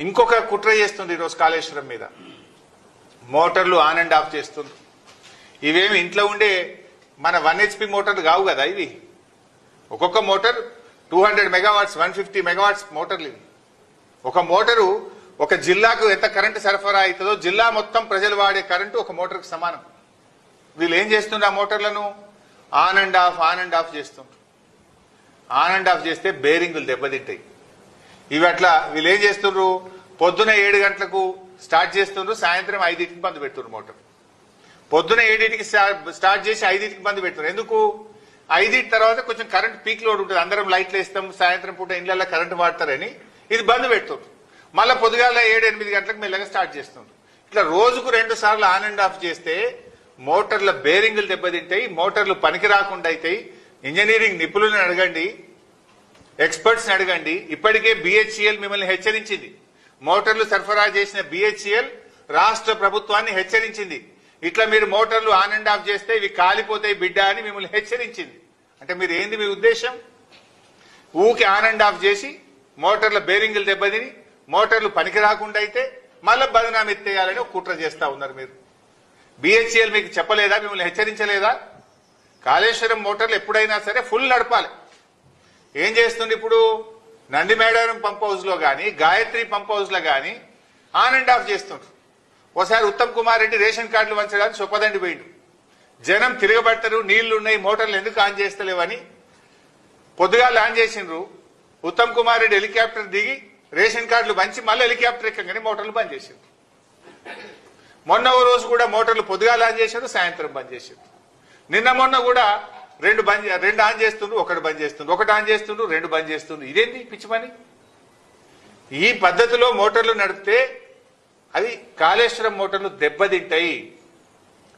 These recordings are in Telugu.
ఇంకొక కుట్ర చేస్తుంది ఈరోజు కాళేశ్వరం మీద. మోటార్లు ఆన్ అండ్ ఆఫ్ చేస్తుంది. ఇవేమి ఇంట్లో ఉండే మన 1 HP మోటార్లు కావు కదా ఇవి. ఒక్కొక్క మోటార్ 200 మెగావాట్స్ 150 మెగావాట్స్ మోటార్లు ఇవి. ఒక మోటారు ఒక జిల్లాకు ఎంత కరెంటు సరఫరా అవుతుందో జిల్లా మొత్తం ప్రజలు వాడే కరెంటు ఒక మోటార్కు సమానం. వీళ్ళు ఏం చేస్తుండ్రు? ఆ మోటార్లను ఆన్ అండ్ ఆఫ్ చేస్తుండ్రు. ఆన్ అండ్ ఆఫ్ చేస్తే బేరింగులు దెబ్బతింటాయి. ఇవి అట్లా వీళ్ళు ఏం చేస్తుండ్రు? పొద్దున 7 గంటలకు స్టార్ట్ చేస్తుండ్రు, సాయంత్రం 5కి బంద్ పెడుతున్నారు మోటార్. పొద్దున 7కి స్టార్ట్ చేసి 5కి బంద్ పెడుతున్నారు. ఎందుకు? 5 తర్వాత కొంచెం కరెంట్ పీక్ లోడ్ ఉంటుంది, అందరం లైట్లు వేస్తాం, సాయంత్రం పూట ఇళ్లలో కరెంట్ వాడతారని ఇది బంద్ పెడుతుంది. మళ్ళీ పొద్దుగాల 7-8 గంటలకు మెల్లగా స్టార్ట్ చేస్తుంది. ఇట్లా రోజుకు 2 సార్లు ఆన్ అండ్ ఆఫ్ చేస్తే మోటార్ల బేరింగులు దెబ్బతింటాయి, మోటార్లు పనికి రాకుండా అవుతాయి. ఇంజనీరింగ్ నిపుణులను అడగండి, ఎక్స్పర్ట్స్ అడగండి. ఇప్పటికే BHEL మిమ్మల్ని హెచ్చరించింది. మోటార్లు సరఫరా చేసిన BHEL రాష్ట్ర ప్రభుత్వాన్ని హెచ్చరించింది. ఇట్లా మీరు మోటార్లు ఆన్ అండ్ ఆఫ్ చేస్తే ఇవి కాలిపోతాయి బిడ్డ అని మిమ్మల్ని హెచ్చరించింది. అంటే మీరు ఏంది మీ ఉద్దేశం? ఊకి ఆన్ అండ్ ఆఫ్ చేసి మోటార్ల బేరింగులు దెబ్బతిని మోటార్లు పనికి రాకుండా అయితే మళ్ళీ బదనాం ఎత్తేయాలని ఒక కుట్ర చేస్తా ఉన్నారు మీరు. BHEL మీకు చెప్పలేదా? మిమ్మల్ని హెచ్చరించలేదా? కాళేశ్వరం మోటార్లు ఎప్పుడైనా సరే ఫుల్ నడపాలి. ఏం చేస్తుంది ఇప్పుడు? నందిమేడారం పంప్ హౌస్ లో గాని, గాయత్రి పంప్ హౌస్ లో గాని ఆన్ అండ్ ఆఫ్ చేస్తుండ్రు. ఓసారి ఉత్తమ్ కుమార్ రెడ్డి రేషన్ కార్డులు వంచడానికి చొప్పదండి పోయిండు. జనం తిరగబడతారు, నీళ్లున్నాయి, మోటార్లు ఎందుకు ఆన్ చేస్తలేవని పొద్దుగాలు ఆన్ చేసిండ్రు. ఉత్తమ్ కుమార్ రెడ్డి హెలికాప్టర్ దిగి రేషన్ కార్డులు పంచి మళ్ళీ హెలికాప్టర్ ఎక్కగానే మోటార్లు బంద్ చేసిండ్రు. మొన్న ఓ రోజు కూడా మోటార్లు పొద్దుగాలు ఆన్ చేశారు, సాయంత్రం బంద్ చేశారు. నిన్న మొన్న కూడా 2 ఆన్ చేస్తుండ్రు, 1 బంద్ చేస్తుండ్రు, 1 ఆన్ చేస్తుండ్రు, 2 బంద్ చేస్తుండ్రు. ఇదేంటి పిచ్చి పని? ఈ పద్ధతిలో మోటార్లు నడిపితే అవి కాళేశ్వరం మోటార్లు దెబ్బతింటాయి.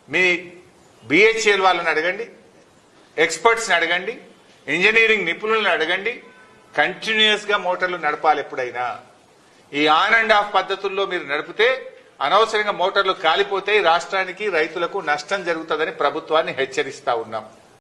మీ BHEL వాళ్ళని అడగండి, ఎక్స్పర్ట్స్ని అడగండి, ఇంజనీరింగ్ నిపుణులను అడగండి. కంటిన్యూస్ గా మోటార్లు నడపాలి. ఎప్పుడైనా ఈ ఆన్ అండ్ ఆఫ్ పద్ధతుల్లో మీరు నడిపితే అనవసరంగా మోటార్లు కాలిపోతాయి, రాష్ట్రానికి రైతులకు నష్టం జరుగుతుందని ప్రభుత్వాన్ని హెచ్చరిస్తా ఉన్నాం.